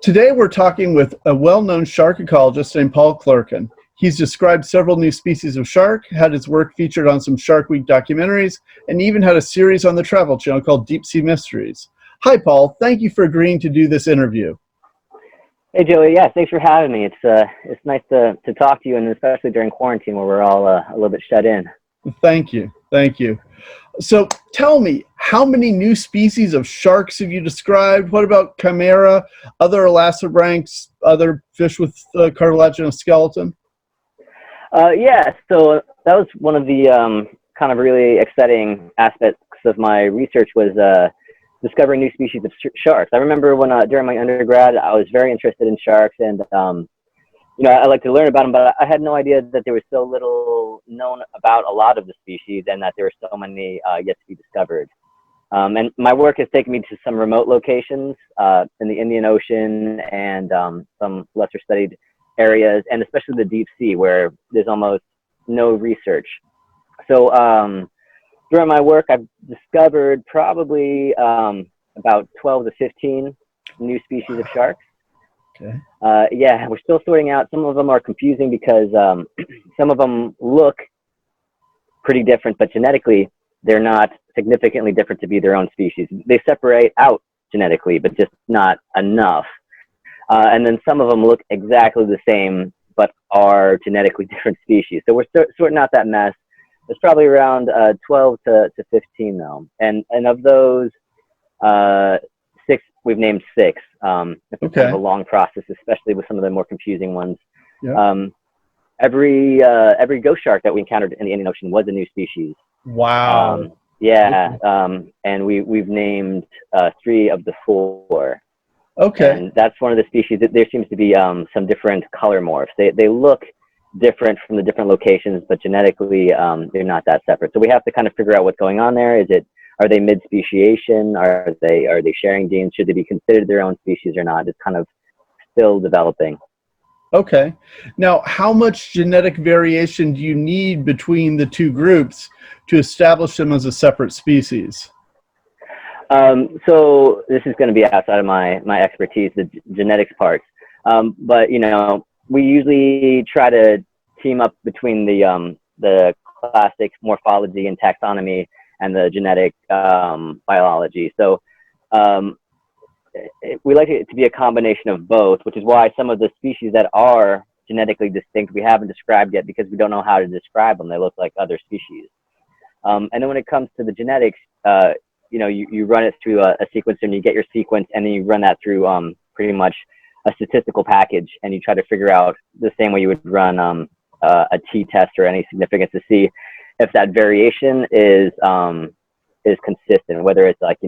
Today we're talking with a well-known shark ecologist named Paul Clerkin. He's described several new species of shark, had his work featured on some Shark Week documentaries, and even had a series on the Travel Channel called Deep Sea Mysteries. Hi, Paul. Thank you for agreeing to do this interview. Hey, Joey. Yeah, thanks for having me. It's nice to talk to you, and especially during quarantine where we're all a little bit shut in. Thank you. Thank you. So tell me, how many new species of sharks have you described? What about chimera, other elasmobranchs, other fish with cartilaginous skeleton? Yeah, so that was one of the kind of really exciting aspects of my research was discovering new species of sharks. I remember when during my undergrad, I was very interested in sharks, and I like to learn about them, but I had no idea that there was so little known about a lot of the species, and that there were so many yet to be discovered. And my work has taken me to some remote locations in the Indian Ocean and some lesser studied areas, and especially the deep sea where there's almost no research. So during my work, I've discovered probably about 12 to 15 new species of sharks. Okay. Yeah, we're still sorting out. Some of them are confusing because some of them look pretty different, but genetically they're not significantly different to be their own species. They separate out genetically, but just not enough. And then some of them look exactly the same, but are genetically different species. So we're sorting out that mess. There's probably around 12 to 15 though. And of those, we've named six. It's kind of a long process, especially with some of the more confusing ones. Yep. Every ghost shark that we encountered in the Indian Ocean was a new species. Wow. Yeah. And we've named 3 of the 4. Okay. And that's one of the species that there seems to be some different color morphs. They look different from the different locations, but genetically they're not that separate. So we have to kind of figure out what's going on there. Are they mid-speciation? Are they sharing genes? Should they be considered their own species or not? It's kind of still developing. Okay. Now, how much genetic variation do you need between the two groups to establish them as a separate species? So this is going to be outside of my expertise, the genetics parts. But we usually try to team up between the classic morphology and taxonomy and the genetic biology. So we like it to be a combination of both, which is why some of the species that are genetically distinct we haven't described yet, because we don't know how to describe them. They look like other species. And then when it comes to the genetics, you run it through a sequencer, and you get your sequence, and then you run that through pretty much a statistical package, and you try to figure out the same way you would run a t-test or any significance to see if that variation is consistent, whether it's like,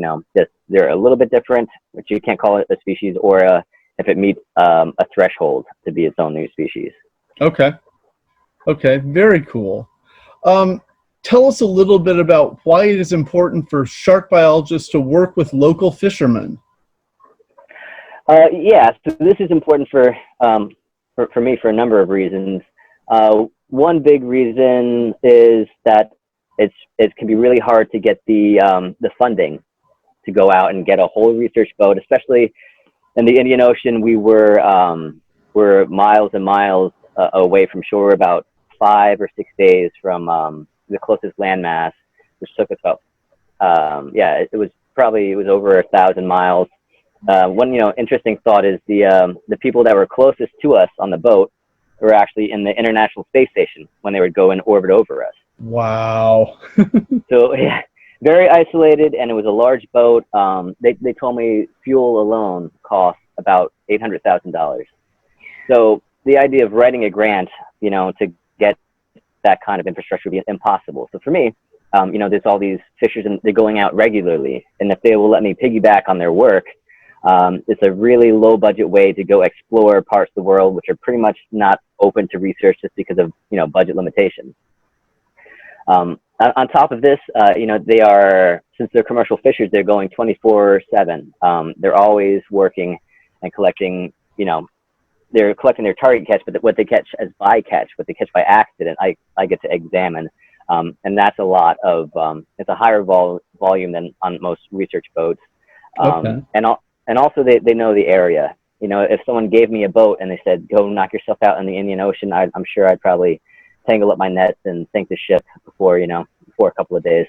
they're a little bit different, which you can't call it a species, or if it meets a threshold to be its own new species. Okay. Okay, very cool. Tell us a little bit about why it is important for shark biologists to work with local fishermen. Yeah, so this is important for me for a number of reasons. One big reason is that it can be really hard to get the funding to go out and get a whole research boat, especially in the Indian Ocean. We're miles and miles away from shore, about 5 or 6 days from the closest landmass, which took us about it was over 1,000 miles. One interesting thought is the people that were closest to us on the boat were actually in the International Space Station when they would go in orbit over us. Wow. So yeah, very isolated, and it was a large boat. They told me fuel alone cost about $800,000. So the idea of writing a grant, to get that kind of infrastructure would be impossible. So for me, there's all these fishers, and they're going out regularly, and if they will let me piggyback on their work, it's a really low budget way to go explore parts of the world which are pretty much not open to research just because of budget limitations. On top of this, since they're commercial fishers, they're going 24/7. They're always working and collecting. They're collecting their target catch, but what they catch as bycatch, what they catch by accident, I get to examine, and that's a lot of. It's a higher volume than on most research boats. Okay. And also they know the area. You know, if someone gave me a boat and they said, go knock yourself out in the Indian Ocean, I'm sure I'd probably tangle up my nets and sink the ship before, you know, before a couple of days.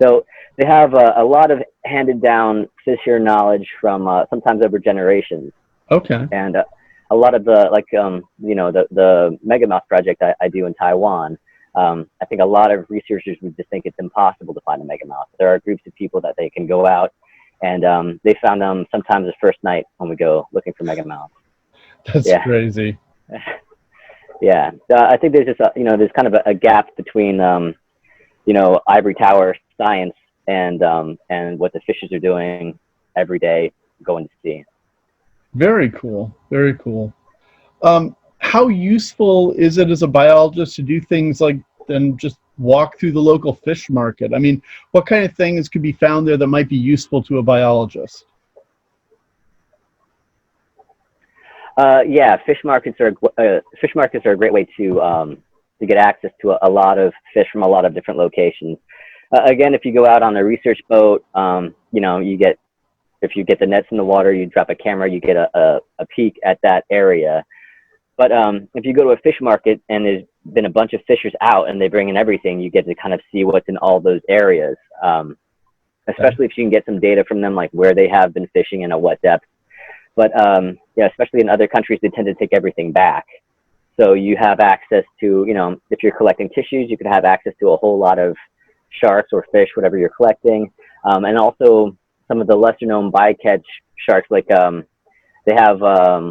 So they have a lot of handed down fisher knowledge from sometimes over generations. Okay. And a lot of the, like, you know, the megamouth project I do in Taiwan, I think a lot of researchers would just think it's impossible to find a megamouth. There are groups of people that they can go out, and they found them sometimes the first night when we go looking for megamouths. That's crazy. Yeah, I think there's just you know, there's kind of a gap between you know, ivory tower science and what the fishers are doing every day going to sea. Very cool. Very cool. How useful is it as a biologist to do things like then just walk through the local fish market? I mean, what kind of things could be found there that might be useful to a biologist? Yeah, fish markets are a great way to get access to a lot of fish from a lot of different locations. Again, if you go out on a research boat, you know, if you get the nets in the water, you drop a camera, you get a peek at that area. But if you go to a fish market and there's been a bunch of fishers out and they bring in everything, you get to kind of see what's in all those areas, especially if you can get some data from them, like where they have been fishing and at what depth. But yeah, especially in other countries, they tend to take everything back. So you have access to, you know, if you're collecting tissues, you could have access to a whole lot of sharks or fish, whatever you're collecting. And also some of the lesser known bycatch sharks, like they have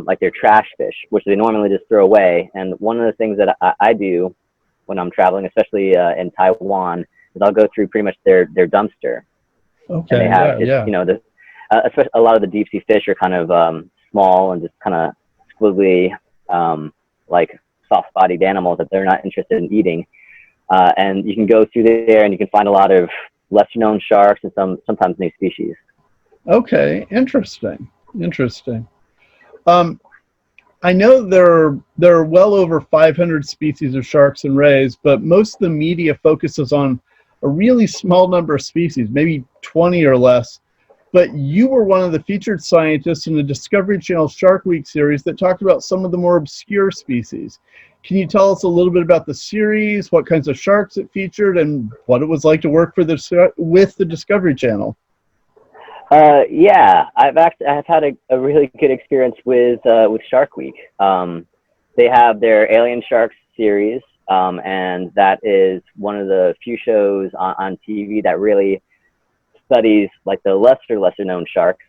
like their trash fish, which they normally just throw away. And one of the things that I do when I'm traveling, especially in Taiwan, is I'll go through pretty much their dumpster. Okay. And they have you know, especially a lot of the deep sea fish are kind of small and just kind of squiggly, like soft-bodied animals that they're not interested in eating. And you can go through there and you can find a lot of lesser-known sharks and sometimes new species. Okay, interesting. Interesting. I know there are well over 500 species of sharks and rays, but most of the media focuses on a really small number of species, maybe 20 or less. But you were one of the featured scientists in the Discovery Channel Shark Week series that talked about some of the more obscure species. Can you tell us a little bit about the series, what kinds of sharks it featured, and what it was like to work with the Discovery Channel? Yeah, I've had a really good experience with Shark Week. They have their Alien Sharks series, and that is one of the few shows on TV that really studies like the lesser known sharks,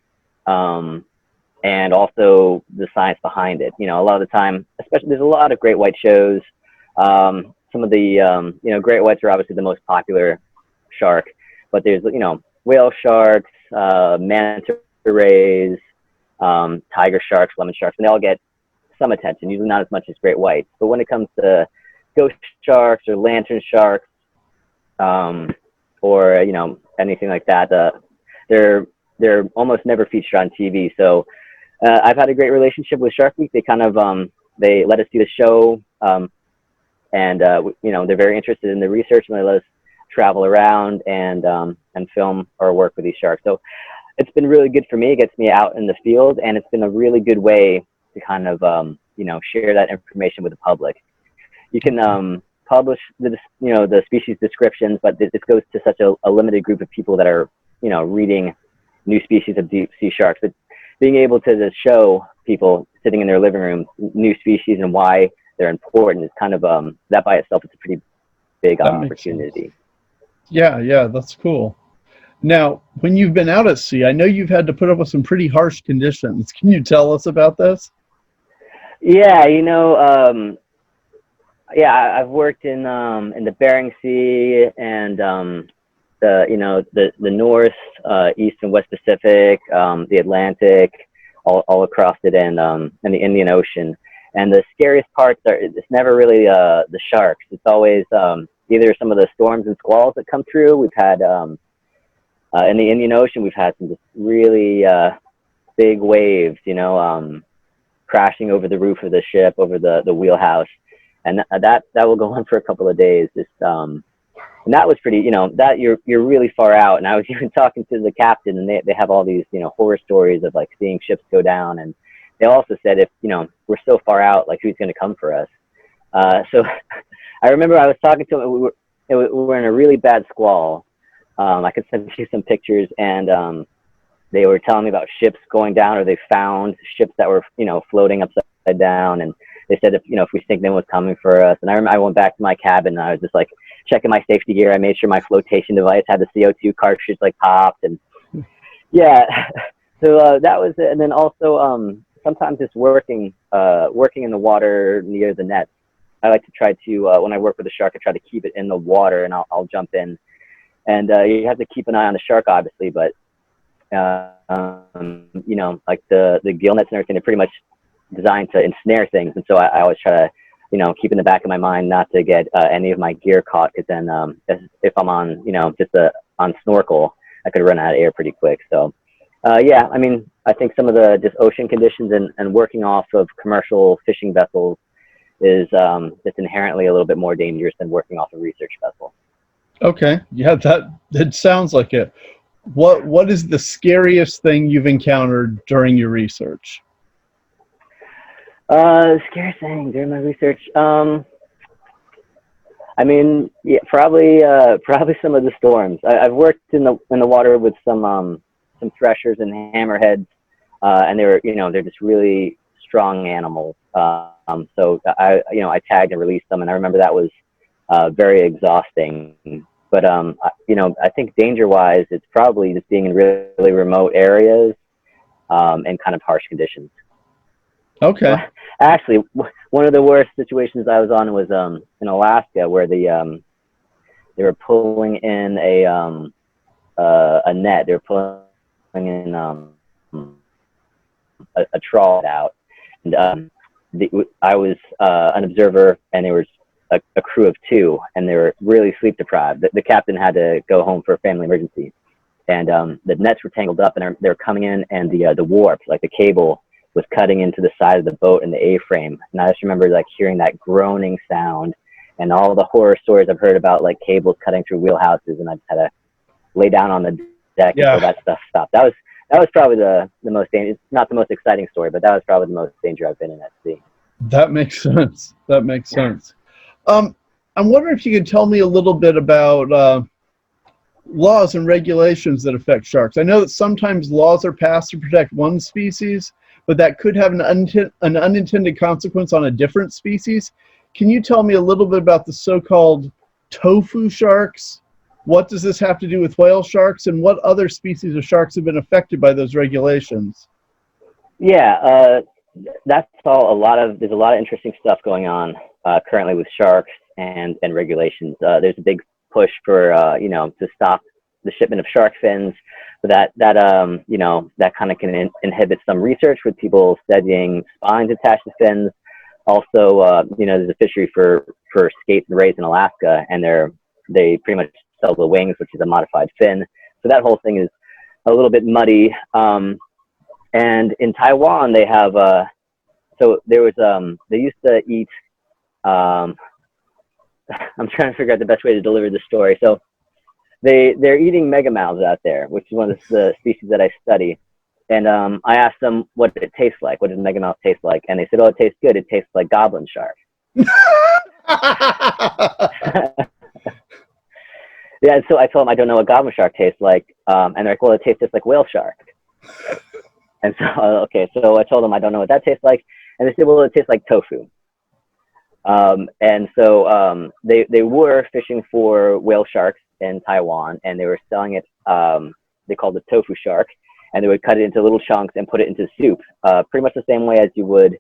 and also the science behind it. You know, a lot of the time, especially there's a lot of great white shows. Some of the you know, great whites are obviously the most popular shark, but there's, you know, whale sharks, manta rays, tiger sharks, lemon sharks, and they all get some attention, usually not as much as great whites. But when it comes to ghost sharks or lantern sharks, or, you know, anything like that, they're almost never featured on TV. So I've had a great relationship with Shark Week. They kind of they let us do the show, and you know, they're very interested in the research, and they let us travel around and film or work with these sharks. So it's been really good for me. It gets me out in the field, and it's been a really good way to kind of you know, share that information with the public. You can publish the, you know, the species descriptions, but this goes to such a limited group of people that are, you know, reading new species of deep sea sharks. But being able to just show people sitting in their living room new species and why they're important is kind of that by itself is a pretty big opportunity. Yeah, that's cool. Now, when you've been out at sea, I know you've had to put up with some pretty harsh conditions. Can you tell us about this? Yeah, you know, yeah, I've worked in the Bering Sea and the, you know, the North, East and West Pacific, the Atlantic, all across it, and the Indian Ocean. And the scariest parts are, it's never really the sharks. It's always either some of the storms and squalls that come through. We've had in the Indian Ocean, we've had some just really big waves, you know, crashing over the roof of the ship, over the wheelhouse. And that will go on for a couple of days. Just and that was pretty, you know, that you're really far out. And I was even talking to the captain, and they have all these, you know, horror stories of like seeing ships go down and they also said, if, we're so far out, like, who's going to come for us? So I remember I was talking to them. We were in a really bad squall. I could send you some pictures, and they were telling me about ships going down, or they found ships that were, floating upside down. And they said, if we think no one's coming for us. And I remember I went back to my cabin, and I was just like checking my safety gear. I made sure my flotation device had the CO2 cartridge like popped, and yeah. So that was it. And then also sometimes just working in the water near the nets. I like to try to when I work with a shark, I try to keep it in the water, and I'll jump in. And you have to keep an eye on the shark, obviously, but like the gill nets and everything are pretty much designed to ensnare things. And so I always try to, keep in the back of my mind not to get any of my gear caught, because then if I'm on, just on snorkel, I could run out of air pretty quick. So yeah, I mean, I think some of the just ocean conditions and working off of commercial fishing vessels is just inherently a little bit more dangerous than working off a research vessel. Okay, yeah, that sounds like it. What is the scariest thing you've encountered during your research? Scariest thing during my research. I mean, yeah, probably some of the storms. I've worked in the water with some threshers and hammerheads, and they're just really strong animals. So I tagged and released them, and I remember that was very exhausting. But I think danger-wise, it's probably just being in really remote areas and kind of harsh conditions. Okay. Well, actually, one of the worst situations I was on was in Alaska, where they were pulling in a net. They were pulling in a trawl out, and I was an observer, and there was a crew of 2, and they were really sleep deprived. The captain had to go home for a family emergency, and the nets were tangled up, and they were coming in, and the warp, like the cable, was cutting into the side of the boat and the A-frame. And I just remember like hearing that groaning sound, and all the horror stories I've heard about, like cables cutting through wheelhouses, and I just had to lay down on the deck until that stuff stopped. That was probably the most dangerous. It's not the most exciting story, but that was probably the most danger I've been in at sea. That makes sense. That makes sense. I'm wondering if you could tell me a little bit about laws and regulations that affect sharks. I know that sometimes laws are passed to protect one species, but that could have an unintended consequence on a different species. Can you tell me a little bit about the so-called tofu sharks? What does this have to do with whale sharks, and what other species of sharks have been affected by those regulations? Yeah, that's all. There's a lot of interesting stuff going on currently with sharks and regulations. There's a big push for to stop the shipment of shark fins. That kind of can inhibit some research with people studying spines attached to fins. Also, there's a fishery for skates and rays in Alaska, and they pretty much sell the wings, which is a modified fin. So that whole thing is a little bit muddy. And in Taiwan, they have so there was they used to eat. I'm trying to figure out the best way to deliver this story. So they're eating megamouths out there, which is one of the species that I study. And I asked them what it tastes like. What does megamouth taste like? And they said, "Oh, it tastes good. It tastes like goblin shark." Yeah, so I told them I don't know what goblin shark tastes like, and they're like, "Well, it tastes just like whale shark." And so, okay, so I told them I don't know what that tastes like, and they said, "Well, it tastes like tofu." And so they were fishing for whale sharks in Taiwan, and they were selling it. They called it tofu shark, and they would cut it into little chunks and put it into soup, pretty much the same way as you would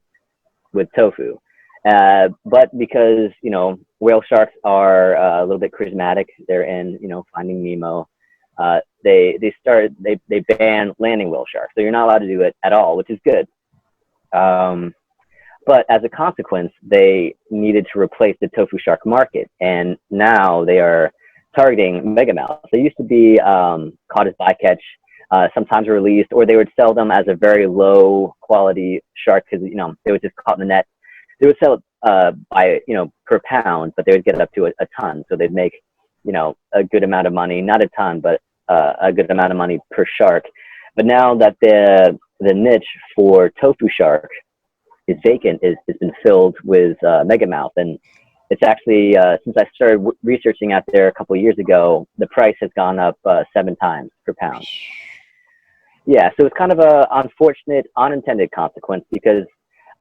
with tofu. But because whale sharks are a little bit charismatic, they're in Finding Nemo. They ban landing whale sharks, so you're not allowed to do it at all, which is good. But as a consequence, they needed to replace the tofu shark market, and now they are targeting megamouths. They used to be caught as bycatch, sometimes released, or they would sell them as a very low quality shark because they would just caught in the net. They would sell it by per pound, but they would get it up to a ton, so they'd make a good amount of money, not a ton, but a good amount of money per shark. But now that the niche for tofu shark is vacant, has been filled with megamouth. And it's actually, since I started researching out there a couple of years ago, the price has gone up 7 times per pound. Yeah, so it's kind of a unfortunate, unintended consequence because,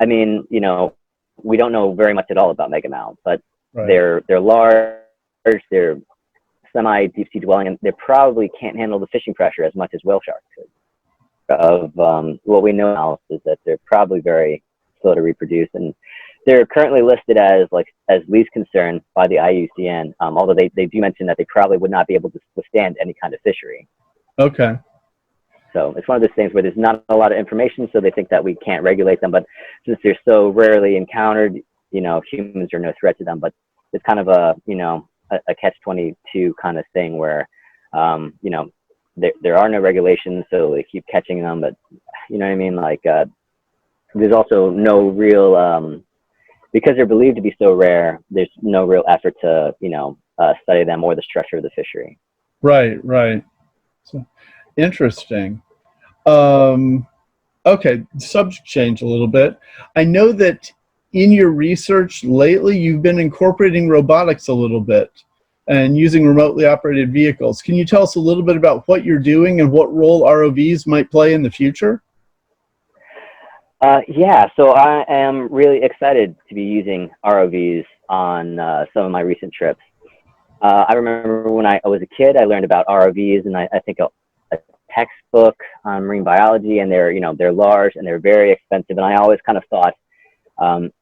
I mean, you know, we don't know very much at all about megamouth, but Right. they're large, they're semi-deep sea dwelling, and they probably can't handle the fishing pressure as much as whale sharks could. Of what we know now is that they're probably very slow to reproduce, and they're currently listed as least concern by the IUCN. Although they do mention that they probably would not be able to withstand any kind of fishery. Okay. So it's one of those things where there's not a lot of information, so they think that we can't regulate them. But since they're so rarely encountered, you know, humans are no threat to them. But it's kind of a, you know, a catch-22 kind of thing where, you know, there are no regulations, so they keep catching them. But you know what I mean? Like, there's also no real, because they're believed to be so rare, there's no real effort to, you know, study them or the structure of the fishery. Right, right. So, interesting. Okay, subject change a little bit. I know that in your research lately, you've been incorporating robotics a little bit and using remotely operated vehicles. Can you tell us a little bit about what you're doing and what role ROVs might play in the future? Yeah, so I am really excited to be using ROVs on some of my recent trips. I remember when I was a kid, I learned about ROVs, and I think a textbook on marine biology, and they're, you know, they're large and they're very expensive. And I always kind of thought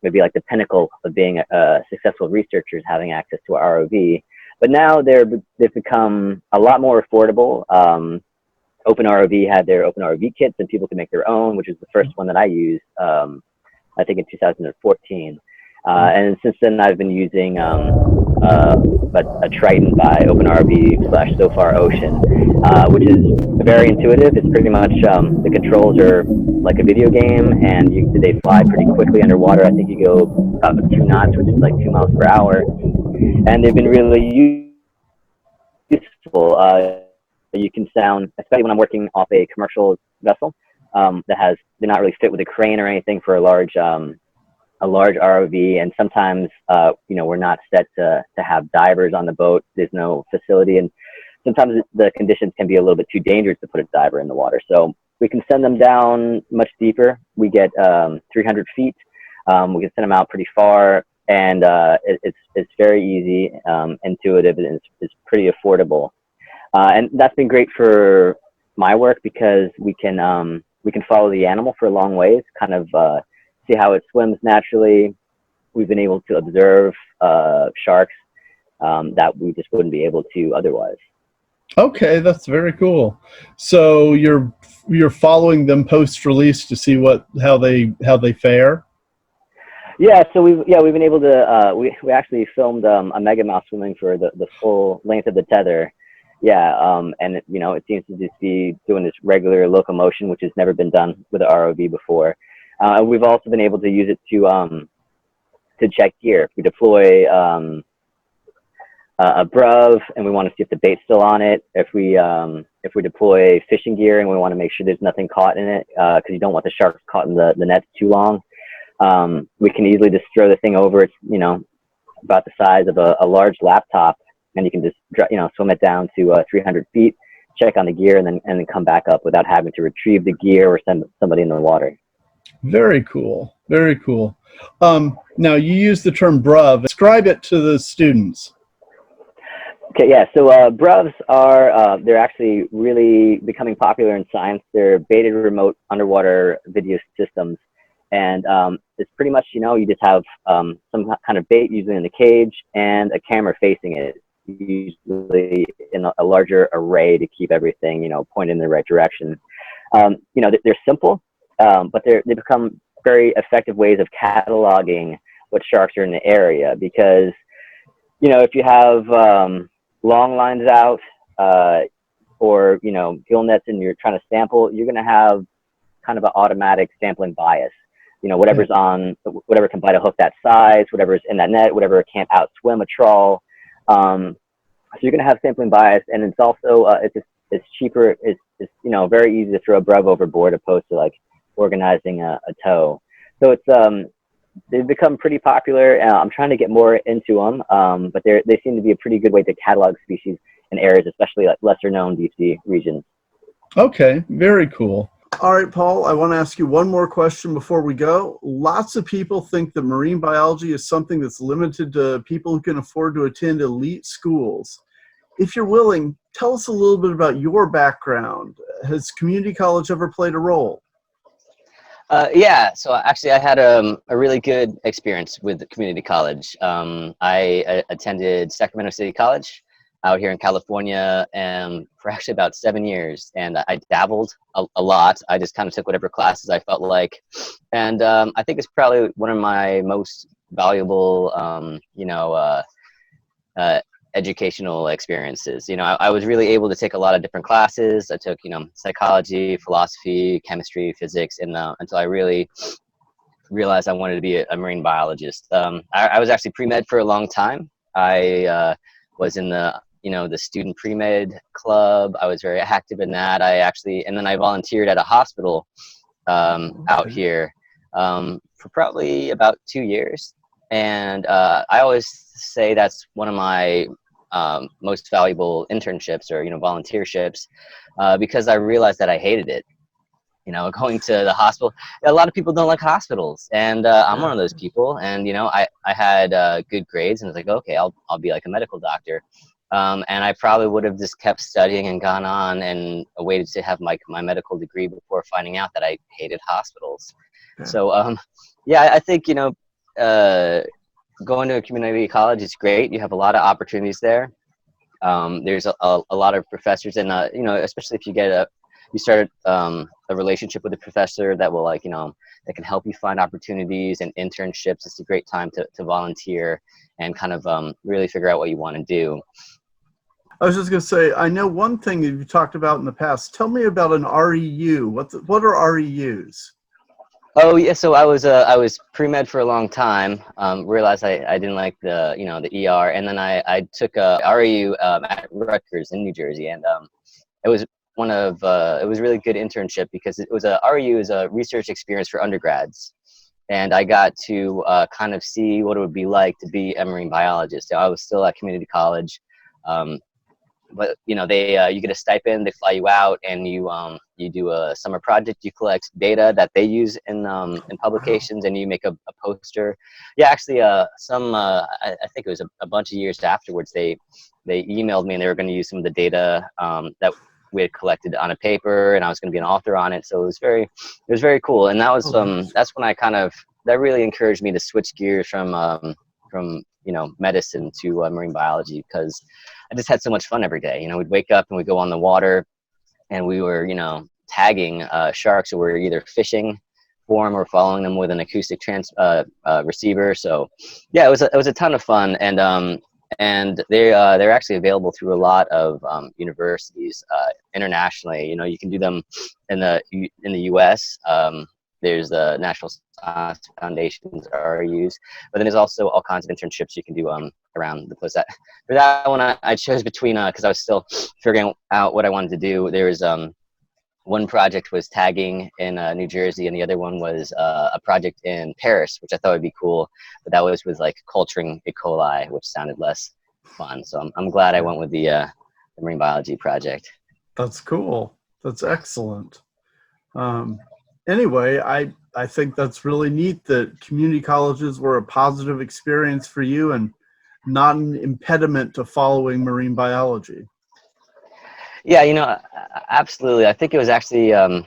maybe like the pinnacle of being a successful researcher is having access to a ROV. But now they've become a lot more affordable. OpenROV had their OpenROV kits, and people can make their own, which is the first one that I used, I think in 2014. And since then, I've been using a Triton by OpenRV / SoFar Ocean, which is very intuitive. It's pretty much the controls are like a video game, and they fly pretty quickly underwater. I think you go about 2 knots, which is like 2 miles per hour, and they've been really useful. You can sound, especially when I'm working off a commercial vessel they're not really fit with a crane or anything for a large ROV, and sometimes you know, we're not set to have divers on the boat. There's no facility, and sometimes the conditions can be a little bit too dangerous to put a diver in the water. So we can send them down much deeper. We get 300 feet. We can send them out pretty far, and it's very easy, intuitive, and it's pretty affordable. And that's been great for my work because we can follow the animal for a long ways, kind of see how it swims naturally. We've been able to observe sharks that we just wouldn't be able to otherwise. Okay, that's very cool. So you're following them post-release to see how they fare? Yeah, so we've been able to we actually filmed a megamouth swimming for the full length of the tether. Yeah, and you know, it seems to just be doing this regular locomotion, which has never been done with an ROV before. We've also been able to use it to check gear. If we deploy a bruv and we want to see if the bait's still on it, if we deploy fishing gear and we want to make sure there's nothing caught in it, because you don't want the sharks caught in the net too long, we can easily just throw the thing over. It's, you know, about the size of a large laptop, and you can just, you know, swim it down to 300 feet, check on the gear, and then come back up without having to retrieve the gear or send somebody in the water. Very cool. Very cool. Now, you use the term bruv. Describe it to the students. Okay, yeah. So bruvs are they're actually really becoming popular in science. They're baited remote underwater video systems, and it's pretty much, you know, you just have some kind of bait, usually in the cage, and a camera facing it, usually in a larger array to keep everything, you know, pointed in the right direction. You know, they're simple, but they become very effective ways of cataloging what sharks are in the area, because, you know, if you have long lines out or, you know, gill nets and you're trying to sample, you're going to have kind of an automatic sampling bias. You know, whatever can bite a hook that size, whatever's in that net, whatever can't outswim a trawl. So you're going to have sampling bias, and it's also it's cheaper. It's, you know, very easy to throw a bruv overboard opposed to like organizing a tow. So it's they've become pretty popular. I'm trying to get more into them, but they seem to be a pretty good way to catalog species in areas, especially like lesser known deep sea regions. Okay, very cool. All right, Paul, I want to ask you one more question before we go. Lots of people think that marine biology is something that's limited to people who can afford to attend elite schools. If you're willing, tell us a little bit about your background. Has community college ever played a role? Yeah, so actually I had a really good experience with community college. I attended Sacramento City College out here in California for actually about 7 years, and I dabbled a lot. I just kind of took whatever classes I felt like, and I think it's probably one of my most valuable, educational experiences. I was really able to take a lot of different classes. I took, psychology, philosophy, chemistry, physics, and until I really realized I wanted to be a marine biologist. I was actually pre-med for a long time. I was in the student pre-med club. I was very active in that. And then I volunteered at a hospital out here for probably about 2 years. And I always say that's one of my most valuable internships or volunteerships because I realized that I hated it. Going to the hospital. A lot of people don't like hospitals, and I'm one of those people. And I had good grades, and I was like, okay, I'll be like a medical doctor. And I probably would have just kept studying and gone on and waited to have my medical degree before finding out that I hated hospitals. So yeah, I think going to a community college is great. You have a lot of opportunities there. There's a lot of professors, and especially if you start a relationship with a professor that will that can help you find opportunities and internships. It's a great time to volunteer and kind of really figure out what you want to do. I was just going to say, I know one thing that you've talked about in the past. Tell me about an REU. What are REUs? Oh yeah, so I was pre-med for a long time. Realized I didn't like the ER, and then I took a REU at Rutgers in New Jersey, and it was it was a really good internship because it was REU is a research experience for undergrads, and I got to kind of see what it would be like to be a marine biologist. I was still at community college. But they you get a stipend, they fly you out, and you do a summer project. You collect data that they use in publications, and you make a poster. Yeah, actually, I think it was a bunch of years afterwards. They emailed me, and they were going to use some of the data that we had collected on a paper, and I was going to be an author on it. So it was very cool, and that was that's when that really encouraged me to switch gears from medicine to marine biology, because I just had so much fun every day. We'd wake up and we'd go on the water, and we were, tagging sharks, or we're either fishing for them or following them with an acoustic receiver. So yeah, it was a ton of fun, and they're actually available through a lot of universities internationally. You can do them in the U.S. There's the National Science Foundation's RUs, but then there's also all kinds of internships you can do around the place. For that one, I chose between because I was still figuring out what I wanted to do. There was one project was tagging in New Jersey, and the other one was a project in Paris, which I thought would be cool, but that was with like culturing E. coli, which sounded less fun. So I'm glad I went with the marine biology project. That's cool. That's excellent. Anyway, I think that's really neat that community colleges were a positive experience for you and not an impediment to following marine biology. Yeah, absolutely. I think it was actually an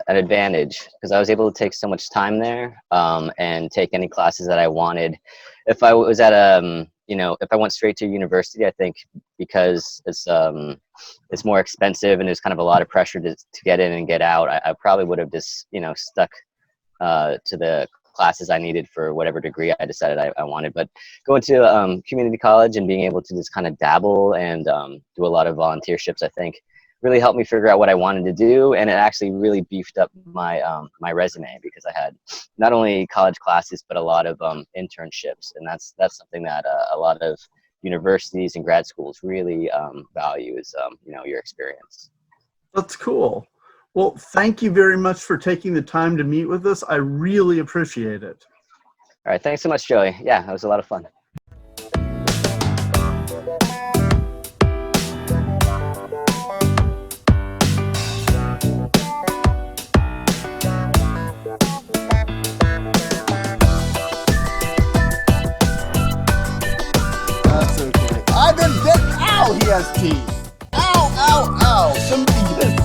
advantage because I was able to take so much time there and take any classes that I wanted. If I was at if I went straight to university, I think because it's more expensive and there's kind of a lot of pressure to get in and get out, I probably would have just stuck to the classes I needed for whatever degree I decided I wanted. But going to community college and being able to just kind of dabble and do a lot of volunteerships, I think really helped me figure out what I wanted to do, and it actually really beefed up my my resume because I had not only college classes but a lot of internships, and that's something that a lot of universities and grad schools really value is your experience. That's cool. Well, thank you very much for taking the time to meet with us. I really appreciate it. All right, thanks so much, Joey. Yeah, it was a lot of fun. That's okay. I didn't get. Ow! He has teeth. Ow! Ow! Ow! Somebody get